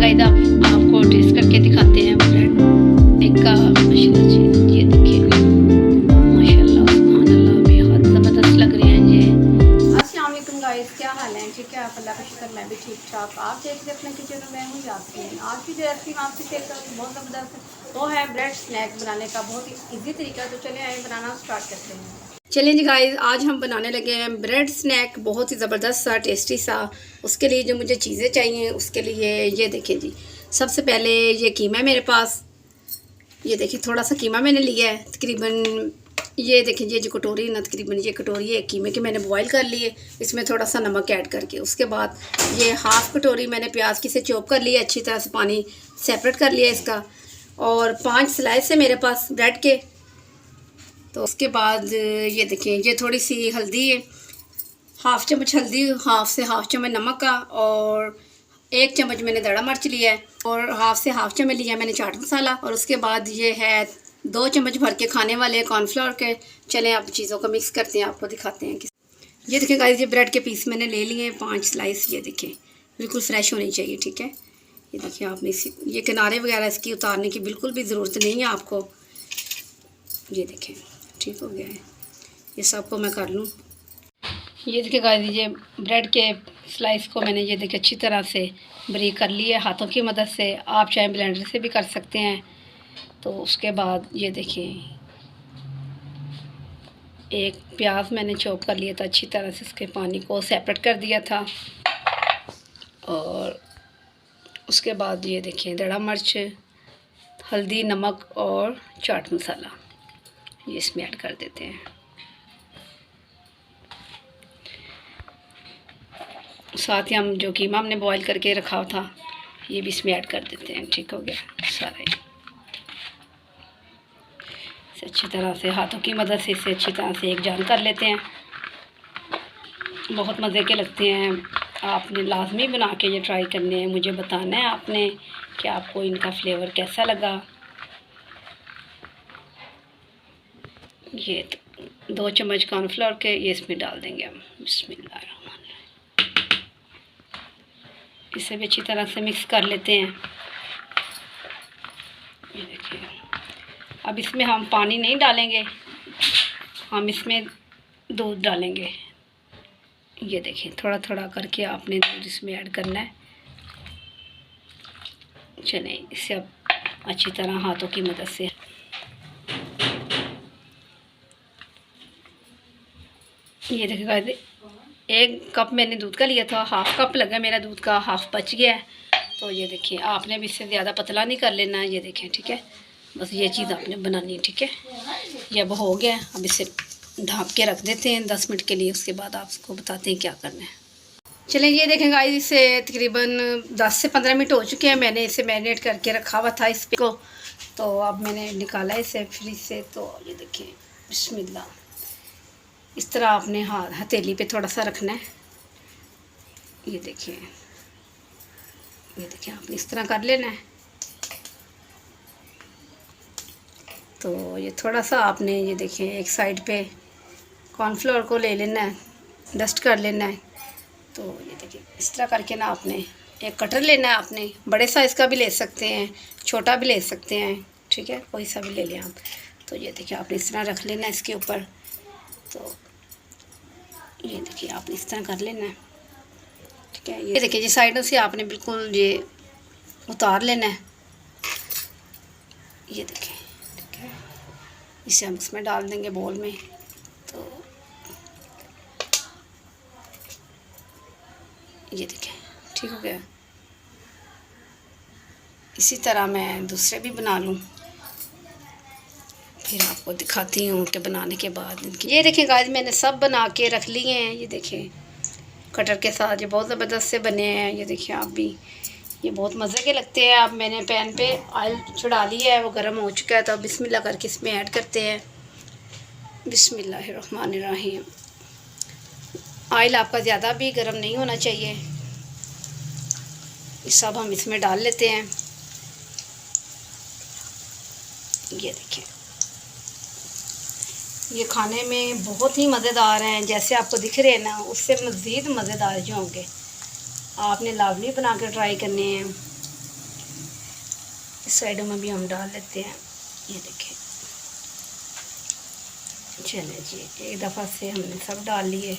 Guys आपको test करके दिखाते हैं ब्रेड एक का माशाल्लाह जी। ये देखिए माशाल्लाह सुभान अल्लाह बेहद ज़बरदस्त लग रहे हैं ये। अस्सलाम वालेकुम गाइस, क्या हाल है? ठीक है, आप अल्लाह का शुक्र, मैं भी ठीक ठाक। आप देख रहे अपने किचन में, मैं हूँ यास्मीन। आज की जो रेसिपी मैं आपसे शेयर करूँ बहुत ज़बरदस्त है, वो है ब्रेड स्नैक बनाने का बहुत ही ईजी तरीका। तो चलिए आइए बनाना स्टार्ट करते हैं। चलिए जी गाइस, आज हम बनाने लगे हैं ब्रेड स्नैक, बहुत ही ज़बरदस्त सा टेस्टी सा। उसके लिए जो मुझे चीज़ें चाहिए उसके लिए ये देखिए जी। सबसे पहले ये कीमा है मेरे पास, ये देखिए थोड़ा सा कीमा मैंने लिया है तकरीबन। ये देखिए ये जो कटोरी ना, तकरीबन ये कटोरी है कीमे की, मैंने बॉईल कर लिए इसमें थोड़ा सा नमक ऐड करके। उसके बाद ये हाफ़ कटोरी मैंने प्याज की से चॉप कर लिया, अच्छी तरह से पानी सेपरेट कर लिया इसका। और 5 स्लाइस है मेरे पास ब्रेड के। तो उसके बाद ये देखिए ये थोड़ी सी हल्दी है, हाफ़ चम्मच हल्दी, हाफ़ चम्मच नमक का, और 1 चम्मच मैंने दड़ा मिर्च लिया है, और हाफ़ चम्मच लिया मैंने चाट मसाला। और उसके बाद ये है 2 चम्मच भर के खाने वाले कॉर्नफ्लोर के। चलें आप चीज़ों को मिक्स करते हैं, आपको दिखाते हैं कि ये देखिए गाइस, ये ब्रेड के पीस मैंने ले लिए हैं 5 स्लाइस। ये देखिए बिल्कुल फ्रेश होनी चाहिए, ठीक है। ये देखिए आपने ये किनारे वगैरह इसकी उतारने की बिल्कुल भी ज़रूरत नहीं है आपको। ये देखें ठीक हो गया है, ये सबको मैं कर लूँ। ये देखिए गाइस, ये ब्रेड के स्लाइस को मैंने ये देखिए अच्छी तरह से बारीक कर लिया है हाथों की मदद से। आप चाहे ब्लेंडर से भी कर सकते हैं। तो उसके बाद ये देखिए एक प्याज मैंने चॉप कर लिया था, अच्छी तरह से उसके पानी को सेपरेट कर दिया था। और उसके बाद ये देखिए दड़ा मिर्च, हल्दी, नमक और चाट मसाला ये इसमें ऐड कर देते हैं। साथ ही हम जो कीमा हमने बॉईल करके रखा था ये भी इसमें ऐड कर देते हैं। ठीक हो गया सारा। इसे अच्छी तरह से हाथों की मदद से इसे अच्छी तरह से एक जान कर लेते हैं। बहुत मज़े के लगते हैं, आपने लाजमी बना के ये ट्राई करने हैं। मुझे बताना है आपने कि आपको इनका फ्लेवर कैसा लगा। ये 2 चम्मच कॉर्नफ्लोर के ये इसमें डाल देंगे हम। बिस्मिल्लाह, इसे भी अच्छी तरह से मिक्स कर लेते हैं। ये देखिए अब इसमें हम पानी नहीं डालेंगे, हम इसमें दूध डालेंगे। ये देखिए थोड़ा थोड़ा करके आपने दूध इसमें ऐड करना है। चलें इसे अब अच्छी तरह हाथों की मदद से ये देखिएगा, 1 कप मैंने दूध का लिया था, हाफ़ कप लगा मेरा दूध का, हाफ़ बच गया है। तो ये देखिए आपने भी इससे ज़्यादा पतला नहीं कर लेना। ये देखें ठीक है, बस ये चीज़ आपने बनानी है, ठीक है। ये अब हो गया, अब इसे ढक के रख देते हैं 10 मिनट के लिए। उसके बाद आपको बताते हैं क्या करना है। चलें ये देखें गाइस, इसे तकरीबन 10 से 15 मिनट हो चुके हैं। मैंने इसे मैरिनेट करके रखा हुआ था इसको। तो अब मैंने निकाला इसे फ्रिज से। तो ये देखिए बिस्मिल्लाह, इस तरह आपने हथेली पे थोड़ा सा रखना है। ये देखिए आपने इस तरह कर लेना है। तो ये थोड़ा सा आपने ये देखिए एक साइड पे कॉर्नफ्लोर को ले लेना है, डस्ट कर लेना है। तो ये देखिए इस तरह करके ना आपने एक कटर लेना है। आपने बड़े साइज़ का भी ले सकते हैं, छोटा भी ले सकते हैं, ठीक है, कोई सा भी ले लें आप। तो ये देखिए आपने इस तरह रख लेना है इसके ऊपर। तो ये देखिए आपने इस तरह कर लेना है, ठीक है। ये देखिए जी साइडों से आपने बिल्कुल ये उतार लेना है। ये देखिए ठीक है, इसे हम इसमें डाल देंगे बोल में। तो ये देखिए ठीक हो गया। इसी तरह मैं दूसरे भी बना लूँ, फिर आपको दिखाती हूँ कि बनाने के बाद इनकी। ये देखिए गाइस, मैंने सब बना के रख लिए हैं। ये देखिए कटर के साथ ये बहुत ज़बरदस्त से बने हैं। ये देखिए आप भी, ये बहुत मज़े के लगते हैं। अब मैंने पैन पे ऑयल चढ़ा लिया है, वो गर्म हो चुका है। तो अब बिस्मिल्लाह करके इसमें ऐड करते हैं। बिस्मिल्लाहिर्रहमानिर्रहीम। ऑयल आपका ज़्यादा भी गर्म नहीं होना चाहिए। ये सब हम इसमें डाल लेते हैं। ये देखिए ये खाने में बहुत ही मज़ेदार हैं, जैसे आपको दिख रहे हैं ना, उससे मज़ीद मज़ेदार जो होंगे। आपने लाजमी बना कर ट्राई करने हैं। इस साइडों में भी हम डाल लेते हैं। ये देखें, चले जी, एक दफ़ा से हमने सब डाल लिए।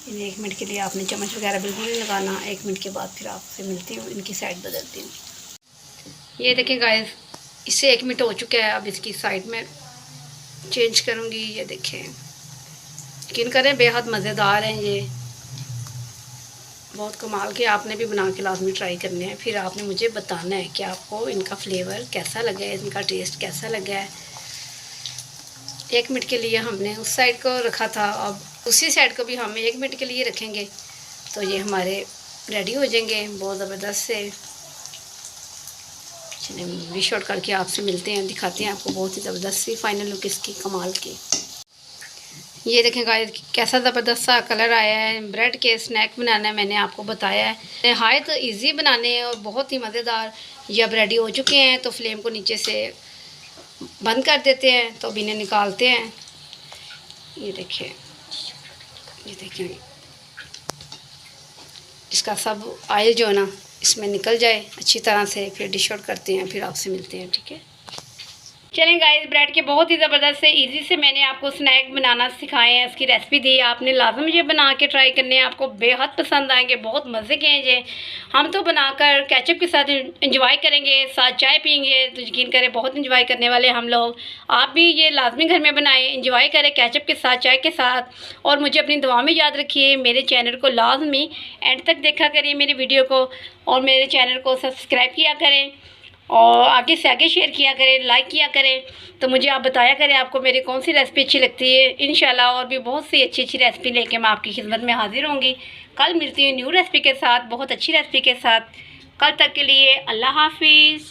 इन 1 मिनट के लिए आपने चम्मच वगैरह बिल्कुल नहीं लगाना। 1 मिनट के बाद फिर आपसे मिलती हूँ, इनकी साइड बदलती हूँ। ये देखें गाइस, इससे 1 मिनट हो चुका है। अब इसकी साइड में चेंज करूँगी। ये देखें, यकीन करें बेहद मज़ेदार हैं ये, बहुत कमाल के। आपने भी बना के लाजमी ट्राई करने हैं, फिर आपने मुझे बताना है कि आपको इनका फ्लेवर कैसा लगा है, इनका टेस्ट कैसा लगा है। 1 मिनट के लिए हमने उस साइड को रखा था, अब उसी साइड को भी हम 1 मिनट के लिए रखेंगे तो ये हमारे रेडी हो जाएंगे बहुत ज़बरदस्त से। चलिए डिश आउट करके आपसे मिलते हैं, दिखाते हैं आपको बहुत ही ज़बरदस्त सी फाइनल लुक इसकी, कमाल की। ये देखें गाइस, कैसा ज़बरदस्त सा कलर आया है। ब्रेड के स्नैक बनाना है, मैंने आपको बताया है, नहायत ईजी बनाने हैं और बहुत ही मज़ेदार। ये अब रेडी हो चुके हैं तो फ्लेम को नीचे से बंद कर देते हैं, तो अब इन्हें निकालते हैं। ये देखें, ये देखें, इसका सब ऑयल जो है ना इसमें निकल जाए अच्छी तरह से, फिर डिश आउट करते हैं, फिर आपसे मिलते हैं, ठीक है। चलें गाइस, ब्रेड के बहुत ही ज़बरदस्त से इजी से मैंने आपको स्नैक बनाना सिखाए हैं, इसकी रेसिपी दी है। आपने लाजम ये बना के ट्राई करने हैं, आपको बेहद पसंद आएंगे, बहुत मज़े के हैं ये। हम तो बनाकर केचप के साथ इंजॉय करेंगे, साथ चाय पियेंगे, तो यकीन करें बहुत इंजॉय करने वाले हम लोग। आप भी ये लाजमी घर में बनाएं, इंजॉय करें केचप के साथ, चाय के साथ। और मुझे अपनी दुआ में याद रखिए, मेरे चैनल को लाजमी एंड तक देखा करिए मेरी वीडियो को, और मेरे चैनल को सब्सक्राइब किया करें और आगे से आगे शेयर किया करें, लाइक किया करें। तो मुझे आप बताया करें आपको मेरी कौन सी रेसिपी अच्छी लगती है। इंशाल्लाह और भी बहुत सी अच्छी अच्छी रेसिपी लेके मैं आपकी खिदमत में हाजिर होंगी। कल मिलती हूँ न्यू रेसिपी के साथ, बहुत अच्छी रेसिपी के साथ। कल तक के लिए अल्लाह हाफिज़।